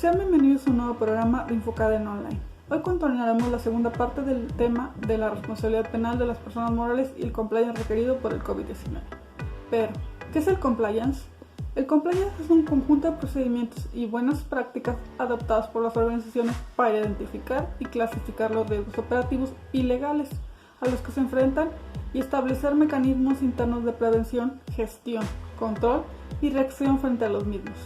Sean bienvenidos a un nuevo programa de Enfocada en Online. Hoy continuaremos la segunda parte del tema de la responsabilidad penal de las personas morales y el compliance requerido por el COVID-19. Pero, ¿qué es el compliance? El compliance es un conjunto de procedimientos y buenas prácticas adoptados por las organizaciones para identificar y clasificar los riesgos operativos y legales a los que se enfrentan y establecer mecanismos internos de prevención, gestión, control y reacción frente a los mismos.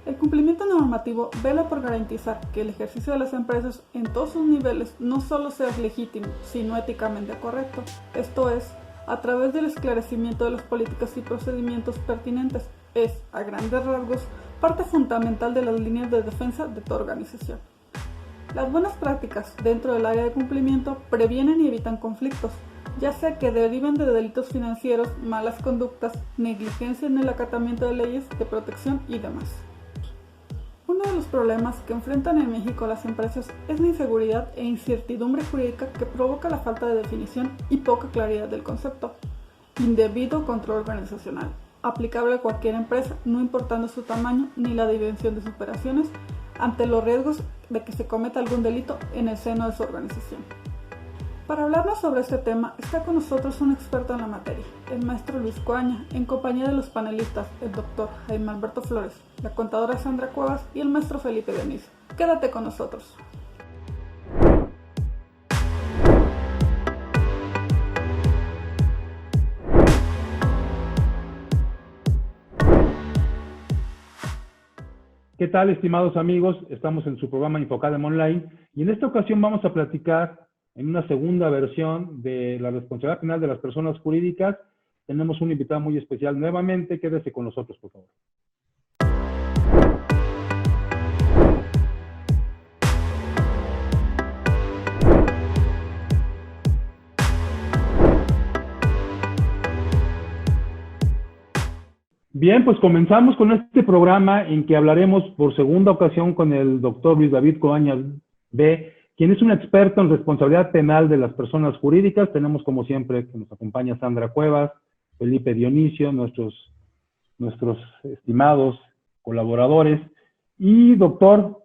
El cumplimiento normativo vela por garantizar que el ejercicio de las empresas en todos sus niveles no solo sea legítimo, sino éticamente correcto, esto es, a través del esclarecimiento de las políticas y procedimientos pertinentes, es, a grandes rasgos, parte fundamental de las líneas de defensa de toda organización. Las buenas prácticas dentro del área de cumplimiento previenen y evitan conflictos, ya sea que deriven de delitos financieros, malas conductas, negligencia en el acatamiento de leyes de protección y demás. Uno de los problemas que enfrentan en México las empresas es la inseguridad e incertidumbre jurídica que provoca la falta de definición y poca claridad del concepto. Indebido control organizacional, aplicable a cualquier empresa, no importando su tamaño ni la dimensión de sus operaciones, ante los riesgos de que se cometa algún delito en el seno de su organización. Para hablarnos sobre este tema, está con nosotros un experto en la materia, el maestro Luis Coaña, en compañía de los panelistas, el doctor Jaime Alberto Flores, la contadora Sandra Cuevas y el maestro Felipe Dionisio. Quédate con nosotros. ¿Qué tal, estimados amigos? Estamos en su programa Enfocada en Online y en esta ocasión vamos a platicar en una segunda versión de la responsabilidad penal de las personas jurídicas. Tenemos un invitado muy especial nuevamente. Quédese con nosotros, por favor. Bien, pues comenzamos con este programa en que hablaremos por segunda ocasión con el doctor Luis David Coaña B., quien es un experto en responsabilidad penal de las personas jurídicas. Tenemos, como siempre, que nos acompaña Sandra Cuevas, Felipe Dionisio, nuestros estimados colaboradores. Y, doctor,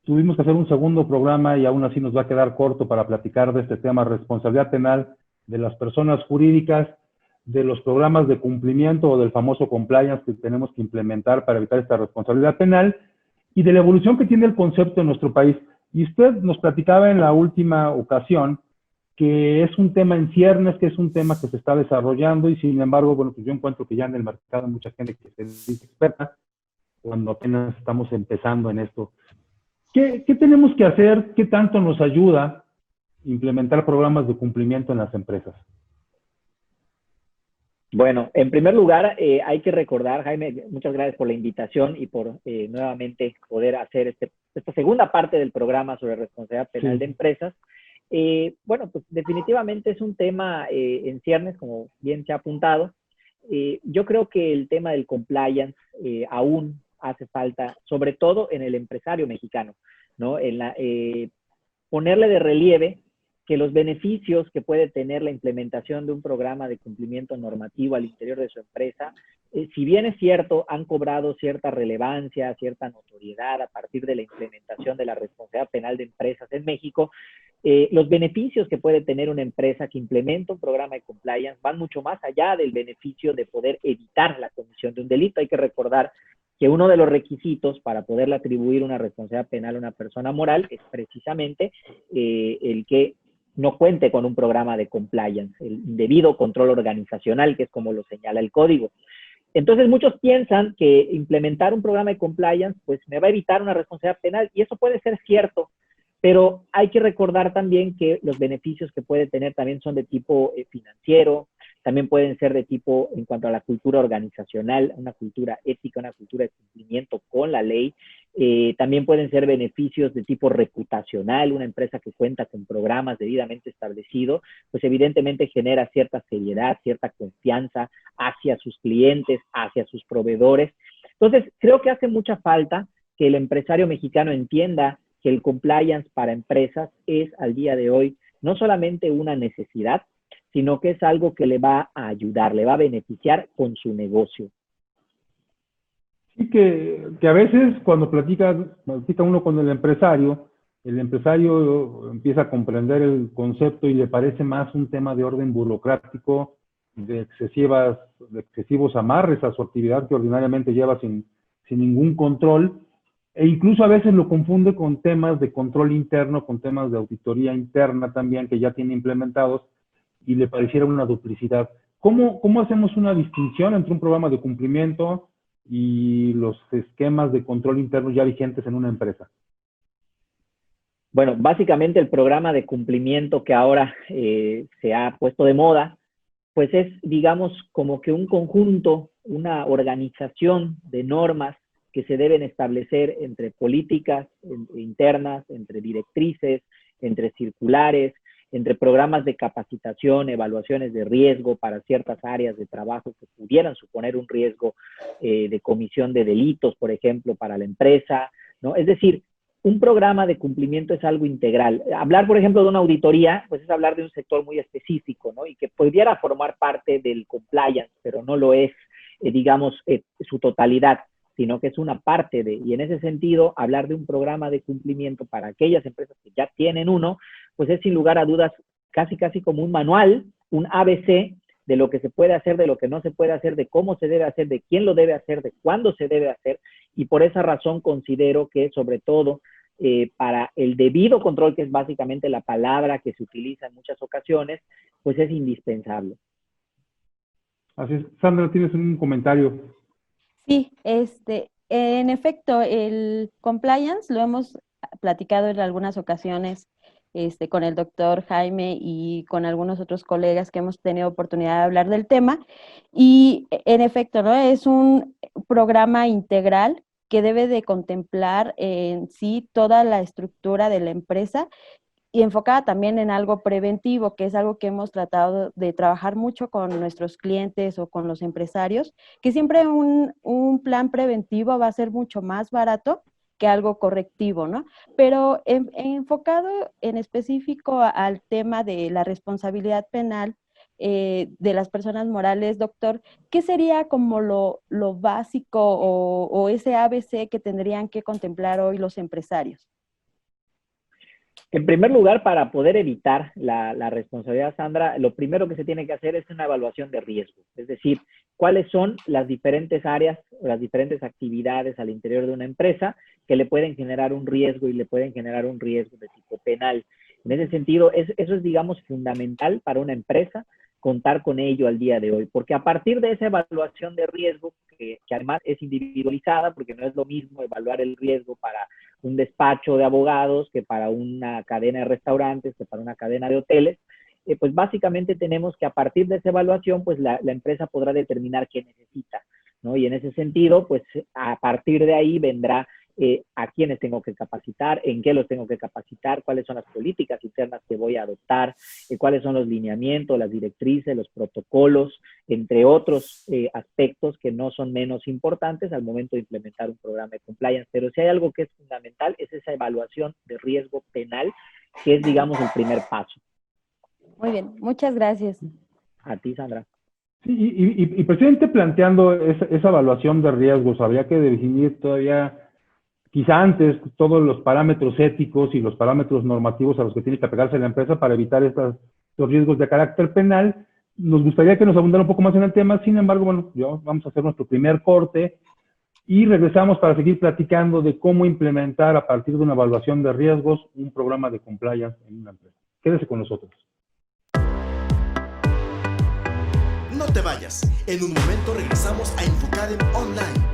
tuvimos que hacer un segundo programa y aún así nos va a quedar corto para platicar de este tema, responsabilidad penal de las personas jurídicas, de los programas de cumplimiento o del famoso compliance que tenemos que implementar para evitar esta responsabilidad penal y de la evolución que tiene el concepto en nuestro país. Y usted nos platicaba en la última ocasión que es un tema en ciernes, que es un tema que se está desarrollando y sin embargo, bueno, pues yo encuentro que ya en el mercado hay mucha gente que se dice experta cuando apenas estamos empezando en esto. ¿Qué tenemos que hacer? ¿Qué tanto nos ayuda implementar programas de cumplimiento en las empresas? Bueno, en primer lugar, hay que recordar, Jaime, muchas gracias por la invitación y por nuevamente poder hacer esta segunda parte del programa sobre responsabilidad penal de empresas. Bueno, pues definitivamente es un tema en ciernes, como bien se ha apuntado. Yo creo que el tema del compliance aún hace falta, sobre todo en el empresario mexicano, ¿no? Ponerle de relieve que los beneficios que puede tener la implementación de un programa de cumplimiento normativo al interior de su empresa, si bien es cierto, han cobrado cierta relevancia, cierta notoriedad a partir de la implementación de la responsabilidad penal de empresas en México, los beneficios que puede tener una empresa que implementa un programa de compliance van mucho más allá del beneficio de poder evitar la comisión de un delito. Hay que recordar que uno de los requisitos para poderle atribuir una responsabilidad penal a una persona moral es precisamente el que no cuente con un programa de compliance, el indebido control organizacional, que es como lo señala el código. Entonces, muchos piensan que implementar un programa de compliance, pues me va a evitar una responsabilidad penal, y eso puede ser cierto, pero hay que recordar también que los beneficios que puede tener también son de tipo financiero, también pueden ser de tipo en cuanto a la cultura organizacional, una cultura ética, una cultura de cumplimiento con la ley. También pueden ser beneficios de tipo reputacional. Una empresa que cuenta con programas debidamente establecidos, pues evidentemente genera cierta seriedad, cierta confianza hacia sus clientes, hacia sus proveedores. Entonces, creo que hace mucha falta que el empresario mexicano entienda que el compliance para empresas es al día de hoy no solamente una necesidad, sino que es algo que le va a ayudar, le va a beneficiar con su negocio. Sí, que a veces cuando platica uno con el empresario empieza a comprender el concepto y le parece más un tema de orden burocrático, de excesivos amarres a su actividad que ordinariamente lleva sin ningún control, e incluso a veces lo confunde con temas de control interno, con temas de auditoría interna también que ya tiene implementados, y le pareciera una duplicidad. ¿Cómo hacemos una distinción entre un programa de cumplimiento y los esquemas de control interno ya vigentes en una empresa? Bueno, básicamente el programa de cumplimiento que ahora se ha puesto de moda, pues es, digamos, como que un conjunto, una organización de normas que se deben establecer entre políticas internas, entre directrices, entre circulares, entre programas de capacitación, evaluaciones de riesgo para ciertas áreas de trabajo que pudieran suponer un riesgo de comisión de delitos, por ejemplo, para la empresa, ¿no? Es decir, un programa de cumplimiento es algo integral. Hablar, por ejemplo, de una auditoría, pues es hablar de un sector muy específico, ¿no? Y que pudiera formar parte del compliance, pero no lo es, digamos, su totalidad, sino que es una parte de, y en ese sentido, hablar de un programa de cumplimiento para aquellas empresas que ya tienen uno, pues es sin lugar a dudas casi como un manual, un ABC de lo que se puede hacer, de lo que no se puede hacer, de cómo se debe hacer, de quién lo debe hacer, de cuándo se debe hacer, y por esa razón considero que sobre todo para el debido control, que es básicamente la palabra que se utiliza en muchas ocasiones, pues es indispensable. Así es. Sandra, ¿tienes un comentario? Sí, en efecto, el compliance lo hemos platicado en algunas ocasiones con el doctor Jaime y con algunos otros colegas que hemos tenido oportunidad de hablar del tema. Y en efecto, ¿no? Es un programa integral que debe de contemplar en sí toda la estructura de la empresa y enfocada también en algo preventivo, que es algo que hemos tratado de trabajar mucho con nuestros clientes o con los empresarios, que siempre un plan preventivo va a ser mucho más barato que algo correctivo, ¿no? Pero enfocado en específico al tema de la responsabilidad penal de las personas morales, doctor, ¿qué sería como lo básico o ese ABC que tendrían que contemplar hoy los empresarios? En primer lugar, para poder evitar la responsabilidad, Sandra, lo primero que se tiene que hacer es una evaluación de riesgo. Es decir, cuáles son las diferentes áreas, las diferentes actividades al interior de una empresa que le pueden generar un riesgo y le pueden generar un riesgo de tipo penal. En ese sentido, eso es, digamos, fundamental para una empresa contar con ello al día de hoy, porque a partir de esa evaluación de riesgo, que además es individualizada, porque no es lo mismo evaluar el riesgo para un despacho de abogados que para una cadena de restaurantes, que para una cadena de hoteles, pues básicamente tenemos que a partir de esa evaluación, pues la empresa podrá determinar qué necesita, ¿no? Y en ese sentido, pues a partir de ahí vendrá a quiénes tengo que capacitar, en qué los tengo que capacitar, cuáles son las políticas internas que voy a adoptar, cuáles son los lineamientos, las directrices, los protocolos, entre otros aspectos que no son menos importantes al momento de implementar un programa de compliance. Pero si hay algo que es fundamental, es esa evaluación de riesgo penal, que es, digamos, el primer paso. Muy bien, muchas gracias. A ti, Sandra. Sí, y precisamente planteando esa evaluación de riesgos, habría que definir todavía, quizá antes, todos los parámetros éticos y los parámetros normativos a los que tiene que apegarse la empresa para evitar estos riesgos de carácter penal. Nos gustaría que nos abundara un poco más en el tema, sin embargo, bueno, vamos a hacer nuestro primer corte y regresamos para seguir platicando de cómo implementar a partir de una evaluación de riesgos un programa de compliance en una empresa. Quédese con nosotros. No te vayas, en un momento regresamos a Infocadem Online.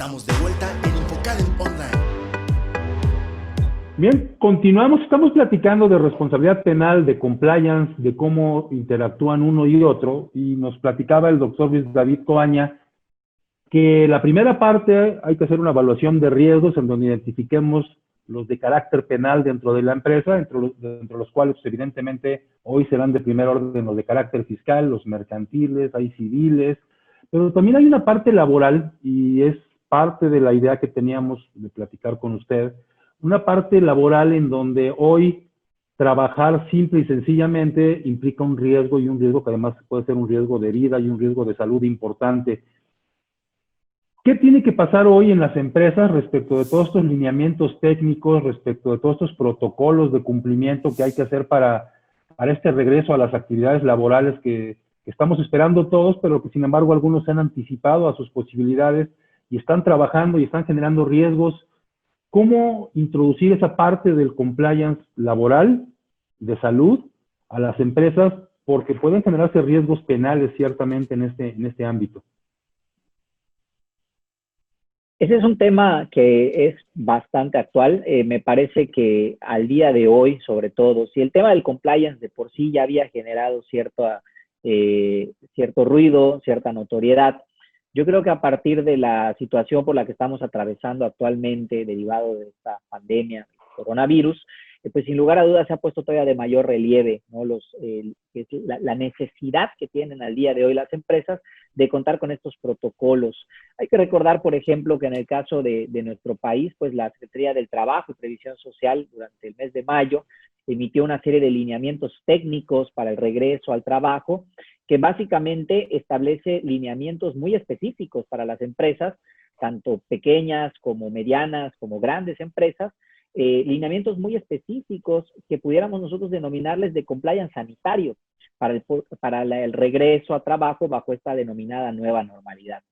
Estamos de vuelta en Infocadem Online. Bien, continuamos. Estamos platicando de responsabilidad penal, de compliance, de cómo interactúan uno y otro, y nos platicaba el doctor Luis David Coaña que la primera parte hay que hacer una evaluación de riesgos en donde identifiquemos los de carácter penal dentro de la empresa, dentro de los cuales pues, evidentemente hoy serán de primer orden los de carácter fiscal, los mercantiles, hay civiles, pero también hay una parte laboral y es parte de la idea que teníamos de platicar con usted, una parte laboral en donde hoy trabajar simple y sencillamente implica un riesgo y un riesgo que además puede ser un riesgo de vida y un riesgo de salud importante. ¿Qué tiene que pasar hoy en las empresas respecto de todos estos lineamientos técnicos, respecto de todos estos protocolos de cumplimiento que hay que hacer para este regreso a las actividades laborales que estamos esperando todos, pero que sin embargo algunos se han anticipado a sus posibilidades y están trabajando y están generando riesgos? ¿Cómo introducir esa parte del compliance laboral, de salud, a las empresas? Porque pueden generarse riesgos penales ciertamente en este ámbito. Ese es un tema que es bastante actual. Me parece que al día de hoy, sobre todo, si el tema del compliance de por sí ya había generado cierto ruido, cierta notoriedad, yo creo que a partir de la situación por la que estamos atravesando actualmente, derivado de esta pandemia, coronavirus, pues sin lugar a dudas se ha puesto todavía de mayor relieve, ¿no? La necesidad que tienen al día de hoy las empresas de contar con estos protocolos. Hay que recordar, por ejemplo, que en el caso de nuestro país, pues la Secretaría del Trabajo y Previsión Social durante el mes de mayo emitió una serie de lineamientos técnicos para el regreso al trabajo, que básicamente establece lineamientos muy específicos para las empresas, tanto pequeñas como medianas, como grandes empresas, lineamientos muy específicos que pudiéramos nosotros denominarles de compliance sanitario para el regreso a trabajo bajo esta denominada nueva normalidad.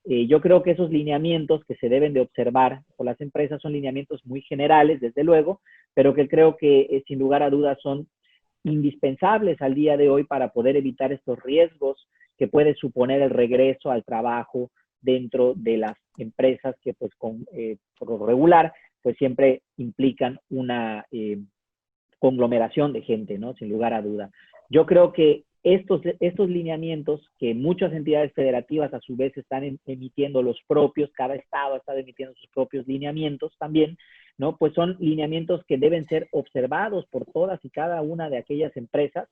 Yo creo que esos lineamientos que se deben de observar por las empresas son lineamientos muy generales, desde luego, pero que creo que sin lugar a dudas son indispensables al día de hoy para poder evitar estos riesgos que puede suponer el regreso al trabajo dentro de las empresas que pues por lo regular pues siempre implican una conglomeración de gente, ¿no? Sin lugar a duda. Yo creo que estos lineamientos que muchas entidades federativas a su vez están emitiendo los propios, cada estado está emitiendo sus propios lineamientos también, ¿no? Pues son lineamientos que deben ser observados por todas y cada una de aquellas empresas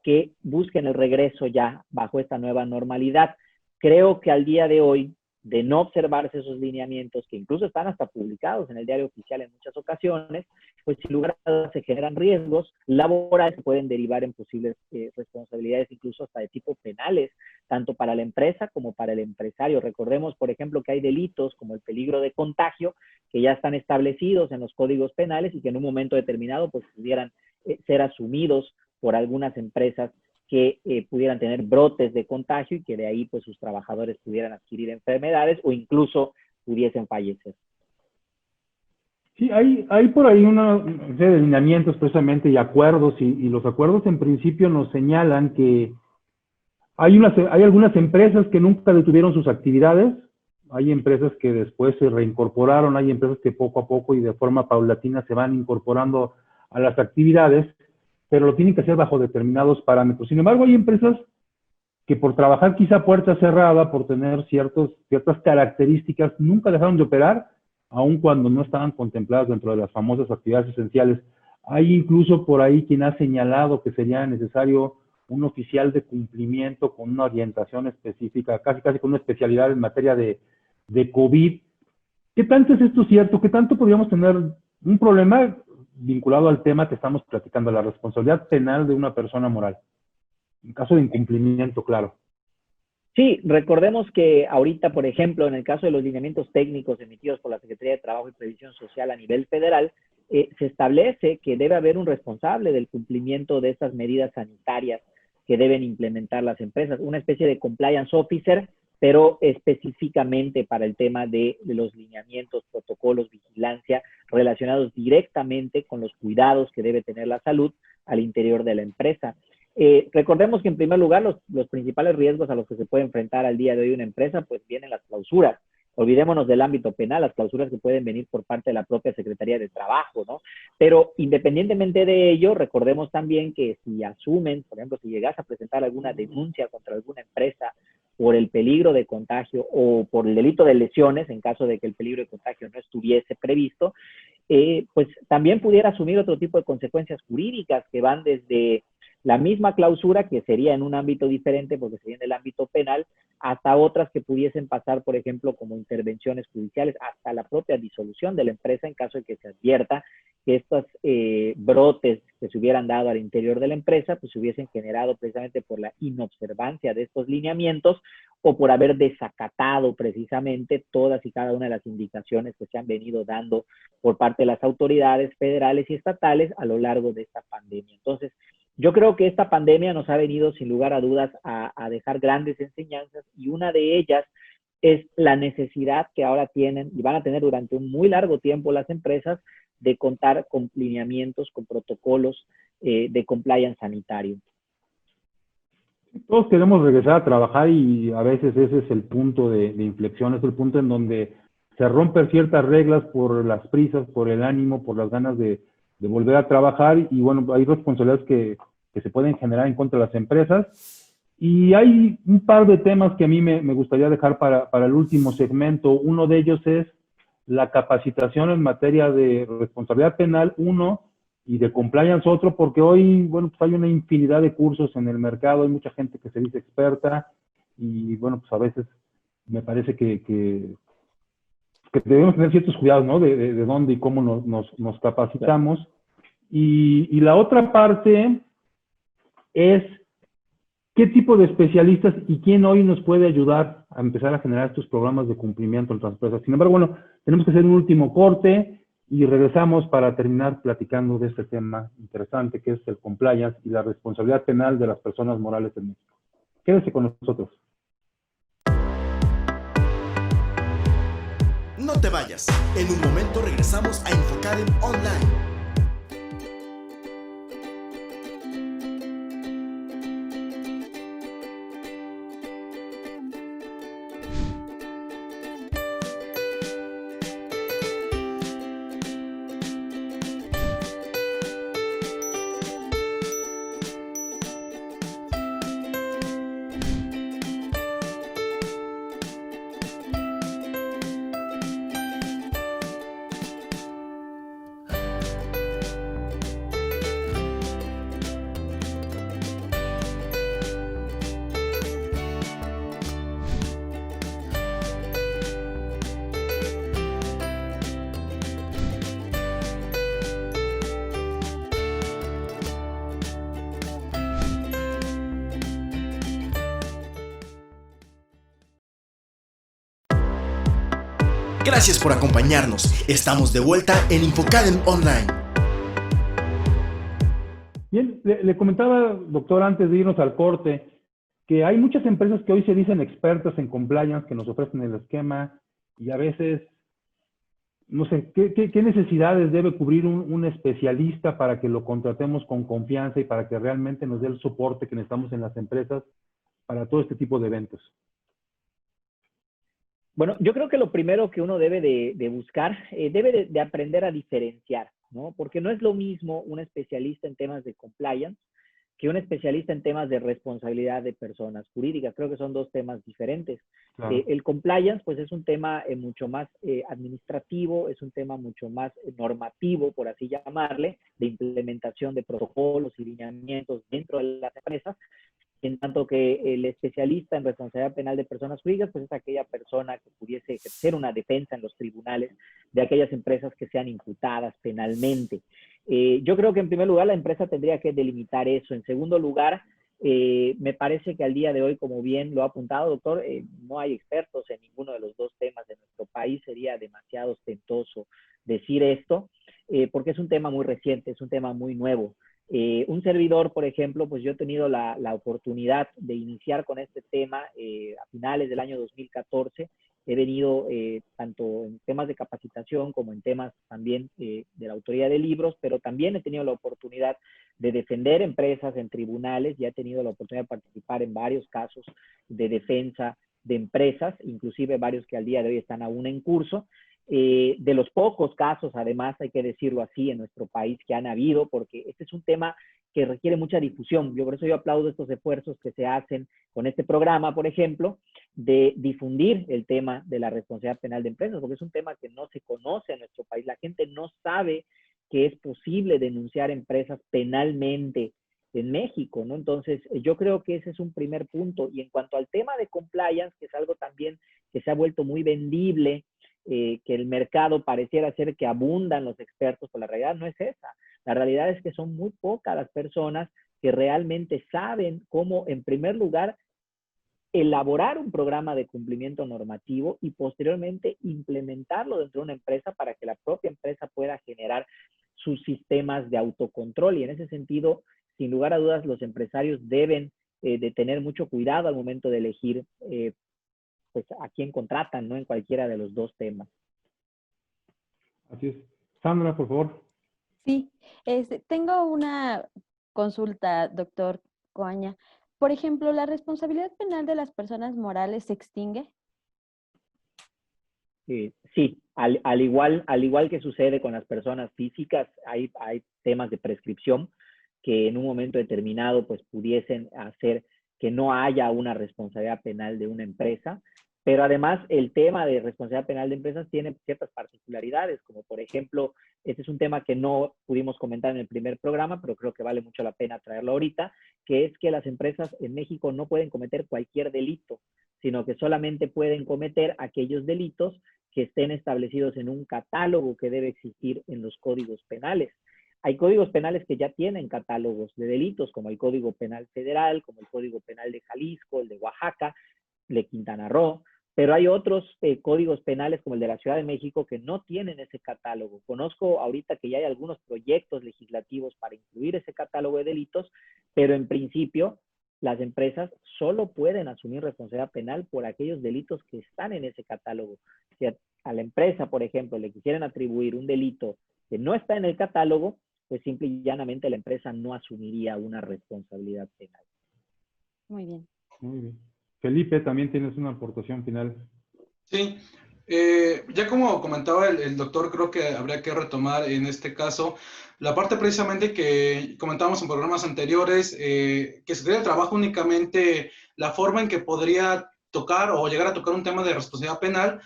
que busquen el regreso ya bajo esta nueva normalidad. Creo que al día de hoy, de no observarse esos lineamientos, que incluso están hasta publicados en el diario oficial en muchas ocasiones, pues sin lugar a dudas se generan riesgos laborales que pueden derivar en posibles responsabilidades, incluso hasta de tipo penales, tanto para la empresa como para el empresario. Recordemos, por ejemplo, que hay delitos como el peligro de contagio, que ya están establecidos en los códigos penales y que en un momento determinado pues pudieran ser asumidos por algunas empresas que pudieran tener brotes de contagio y que de ahí pues sus trabajadores pudieran adquirir enfermedades o incluso pudiesen fallecer. Sí, hay por ahí una serie de lineamientos precisamente y acuerdos, y los acuerdos en principio nos señalan que hay algunas empresas que nunca detuvieron sus actividades, hay empresas que después se reincorporaron, hay empresas que poco a poco y de forma paulatina se van incorporando a las actividades, pero lo tienen que hacer bajo determinados parámetros. Sin embargo, hay empresas que por trabajar quizá a puerta cerrada, por tener ciertas características, nunca dejaron de operar, aun cuando no estaban contempladas dentro de las famosas actividades esenciales. Hay incluso por ahí quien ha señalado que sería necesario un oficial de cumplimiento con una orientación específica, casi con una especialidad en materia de COVID. ¿Qué tanto es esto cierto? ¿Qué tanto podríamos tener un problema vinculado al tema que estamos platicando, la responsabilidad penal de una persona moral? En caso de incumplimiento, claro. Sí, recordemos que ahorita, por ejemplo, en el caso de los lineamientos técnicos emitidos por la Secretaría de Trabajo y Previsión Social a nivel federal, se establece que debe haber un responsable del cumplimiento de estas medidas sanitarias que deben implementar las empresas, una especie de compliance officer, pero específicamente para el tema de los lineamientos, protocolos, vigilancia, relacionados directamente con los cuidados que debe tener la salud al interior de la empresa. Recordemos que en primer lugar los principales riesgos a los que se puede enfrentar al día de hoy una empresa pues vienen las clausuras Olvidémonos del ámbito penal, las clausuras que pueden venir por parte de la propia Secretaría de Trabajo, ¿no? Pero independientemente de ello, recordemos también que si asumen, por ejemplo, si llegas a presentar alguna denuncia contra alguna empresa por el peligro de contagio o por el delito de lesiones, en caso de que el peligro de contagio no estuviese previsto, pues también pudiera asumir otro tipo de consecuencias jurídicas que van desde la misma clausura, que sería en un ámbito diferente porque sería en el ámbito penal, hasta otras que pudiesen pasar, por ejemplo, como intervenciones judiciales, hasta la propia disolución de la empresa en caso de que se advierta que estos brotes que se hubieran dado al interior de la empresa, pues se hubiesen generado precisamente por la inobservancia de estos lineamientos o por haber desacatado precisamente todas y cada una de las indicaciones que se han venido dando por parte de las autoridades federales y estatales a lo largo de esta pandemia. Entonces, yo creo que esta pandemia nos ha venido sin lugar a dudas a dejar grandes enseñanzas y una de ellas es la necesidad que ahora tienen y van a tener durante un muy largo tiempo las empresas de contar con lineamientos, con protocolos de compliance sanitario. Todos queremos regresar a trabajar y a veces ese es el punto de inflexión, es el punto en donde se rompen ciertas reglas por las prisas, por el ánimo, por las ganas de volver a trabajar y bueno, hay responsabilidades que se pueden generar en contra de las empresas y hay un par de temas que a mí me gustaría dejar para el último segmento. Uno de ellos es la capacitación en materia de responsabilidad penal, uno, y de compliance otro, porque hoy, bueno, pues hay una infinidad de cursos en el mercado, hay mucha gente que se dice experta y bueno, pues a veces me parece que debemos tener ciertos cuidados, ¿no? De dónde y cómo nos capacitamos. Y la otra parte es qué tipo de especialistas y quién hoy nos puede ayudar a empezar a generar estos programas de cumplimiento entre las empresas. Sin embargo, bueno, tenemos que hacer un último corte y regresamos para terminar platicando de este tema interesante que es el compliance y la responsabilidad penal de las personas morales en México. Quédese con nosotros. No te vayas. En un momento regresamos a Infocadem Online. Gracias por acompañarnos. Estamos de vuelta en Infocadem Online. Bien, le comentaba, doctor, antes de irnos al corte, que hay muchas empresas que hoy se dicen expertas en compliance, que nos ofrecen el esquema y a veces, no sé, ¿qué necesidades debe cubrir un especialista para que lo contratemos con confianza y para que realmente nos dé el soporte que necesitamos en las empresas para todo este tipo de eventos? Bueno, yo creo que lo primero que uno debe de buscar, debe de aprender a diferenciar, ¿no? Porque no es lo mismo un especialista en temas de compliance que un especialista en temas de responsabilidad de personas jurídicas. Creo que son dos temas diferentes. Claro. El compliance, pues es un tema mucho más administrativo, es un tema mucho más normativo, por así llamarle, de implementación de protocolos y lineamientos dentro de las empresas, en tanto que el especialista en responsabilidad penal de personas jurídicas, pues es aquella persona que pudiese ejercer una defensa en los tribunales de aquellas empresas que sean imputadas penalmente. Yo creo que en primer lugar la empresa tendría que delimitar eso. En segundo lugar, me parece que al día de hoy, como bien lo ha apuntado, doctor, no hay expertos en ninguno de los dos temas de nuestro país. Sería demasiado ostentoso decir esto, porque es un tema muy reciente, es un tema muy nuevo. Un servidor, por ejemplo, pues yo he tenido la oportunidad de iniciar con este tema a finales del año 2014. He venido tanto en temas de capacitación como en temas también de la autoría de libros, pero también he tenido la oportunidad de defender empresas en tribunales y he tenido la oportunidad de participar en varios casos de defensa de empresas, inclusive varios que al día de hoy están aún en curso. De los pocos casos, además, hay que decirlo así, en nuestro país que han habido, porque este es un tema que requiere mucha difusión. Por eso yo aplaudo estos esfuerzos que se hacen con este programa, por ejemplo, de difundir el tema de la responsabilidad penal de empresas, porque es un tema que no se conoce en nuestro país. La gente no sabe que es posible denunciar empresas penalmente en México, ¿no? Entonces, yo creo que ese es un primer punto. Y en cuanto al tema de compliance, que es algo también que se ha vuelto muy vendible, que el mercado pareciera ser que abundan los expertos, pero la realidad no es esa. La realidad es que son muy pocas las personas que realmente saben cómo, en primer lugar, elaborar un programa de cumplimiento normativo y posteriormente implementarlo dentro de una empresa para que la propia empresa pueda generar sus sistemas de autocontrol. Y en ese sentido, sin lugar a dudas, los empresarios deben de tener mucho cuidado al momento de elegir pues a quién contratan, ¿no? En cualquiera de los dos temas. Así es. Sandra, por favor. Sí, tengo una consulta, doctor Coaña. Por ejemplo, ¿la responsabilidad penal de las personas morales se extingue? Sí, al igual que sucede con las personas físicas, hay temas de prescripción que en un momento determinado pues pudiesen hacer que no haya una responsabilidad penal de una empresa, pero además el tema de responsabilidad penal de empresas tiene ciertas particularidades, como por ejemplo, este es un tema que no pudimos comentar en el primer programa, pero creo que vale mucho la pena traerlo ahorita, que es que las empresas en México no pueden cometer cualquier delito, sino que solamente pueden cometer aquellos delitos que estén establecidos en un catálogo que debe existir en los códigos penales. Hay códigos penales que ya tienen catálogos de delitos, como el Código Penal Federal, como el Código Penal de Jalisco, el de Oaxaca, el de Quintana Roo, pero hay otros códigos penales como el de la Ciudad de México que no tienen ese catálogo. Conozco ahorita que ya hay algunos proyectos legislativos para incluir ese catálogo de delitos, pero en principio las empresas solo pueden asumir responsabilidad penal por aquellos delitos que están en ese catálogo. Si a la empresa, por ejemplo, le quisieran atribuir un delito que no está en el catálogo, pues simple y llanamente la empresa no asumiría una responsabilidad penal. Muy bien. Muy bien. Felipe, también tienes una aportación final. Sí, ya como comentaba el doctor, creo que habría que retomar en este caso la parte precisamente que comentábamos en programas anteriores, que sería el trabajo únicamente, la forma en que podría tocar o llegar a tocar un tema de responsabilidad penal,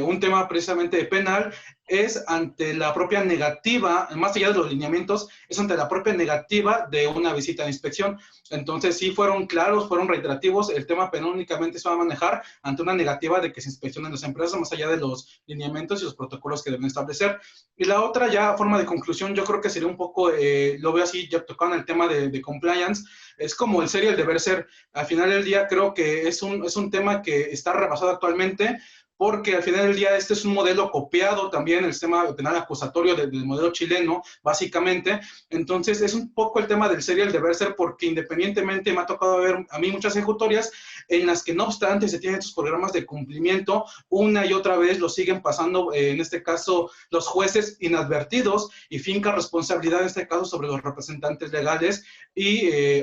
un tema precisamente penal, es ante la propia negativa, más allá de los lineamientos, es ante la propia negativa de una visita de inspección. Entonces sí fueron claros, fueron reiterativos, el tema penal únicamente se va a manejar ante una negativa de que se inspeccionen las empresas, más allá de los lineamientos y los protocolos que deben establecer. Y la otra ya forma de conclusión, yo creo que sería un poco, lo veo así, ya tocando el tema de compliance, es como el ser y el deber ser. Al final del día creo que es un tema que está rebasado actualmente, porque al final del día este es un modelo copiado también, el sistema penal acusatorio del modelo chileno, básicamente. Entonces es un poco el tema del ser y el deber ser, porque independientemente me ha tocado ver a mí muchas ejecutorias en las que no obstante se tienen estos programas de cumplimiento, una y otra vez lo siguen pasando, en este caso los jueces inadvertidos, y finca responsabilidad en este caso sobre los representantes legales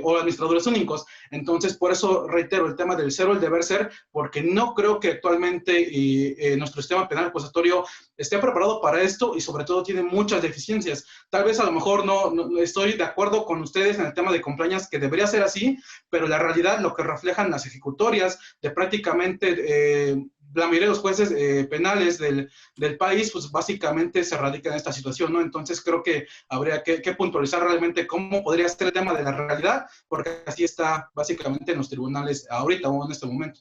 o administradores únicos. Entonces por eso reitero el tema del ser o el deber ser, porque no creo que actualmente nuestro sistema penal acusatorio esté preparado para esto, y sobre todo tiene muchas deficiencias. Tal vez a lo mejor no estoy de acuerdo con ustedes en el tema de compliance, que debería ser así, pero la realidad, lo que reflejan las ejecutorias de prácticamente la mayoría de los jueces penales del país, pues básicamente se radica en esta situación, ¿no? Entonces creo que habría que puntualizar realmente cómo podría ser el tema de la realidad, porque así está básicamente en los tribunales ahorita o en este momento.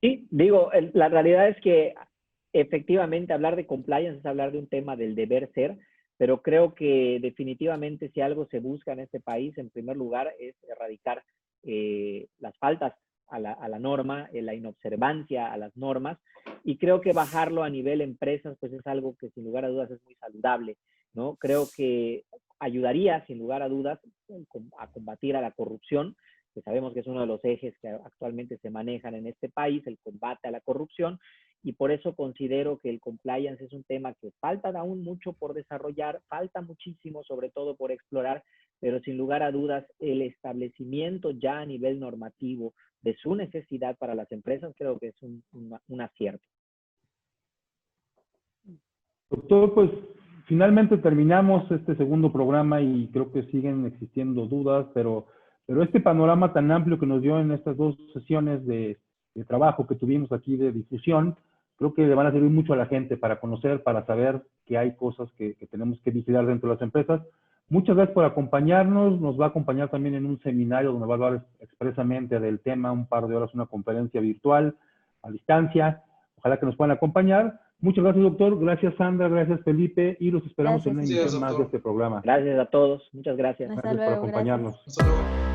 Sí, digo, la realidad es que efectivamente hablar de compliance es hablar de un tema del deber ser, pero creo que definitivamente si algo se busca en este país, en primer lugar, es erradicar las faltas a la norma, la inobservancia a las normas, y creo que bajarlo a nivel empresas, pues es algo que sin lugar a dudas es muy saludable, ¿no? Creo que ayudaría sin lugar a dudas a combatir a la corrupción, que sabemos que es uno de los ejes que actualmente se manejan en este país, el combate a la corrupción, y por eso considero que el compliance es un tema que falta aún mucho por desarrollar, falta muchísimo sobre todo por explorar, pero sin lugar a dudas el establecimiento ya a nivel normativo de su necesidad para las empresas creo que es un acierto. Doctor, pues finalmente terminamos este segundo programa y creo que siguen existiendo dudas, pero este panorama tan amplio que nos dio en estas dos sesiones de trabajo que tuvimos aquí de difusión, creo que le van a servir mucho a la gente para conocer, para saber que hay cosas que tenemos que vigilar dentro de las empresas. Muchas gracias por acompañarnos, nos va a acompañar también en un seminario donde va a hablar expresamente del tema, un par de horas, una conferencia virtual a distancia. Ojalá que nos puedan acompañar. Muchas gracias, doctor. Gracias, Sandra. Gracias, Felipe. Y los esperamos en una emisión más de este programa. Gracias a todos. Muchas gracias. Gracias por acompañarnos. Hasta luego.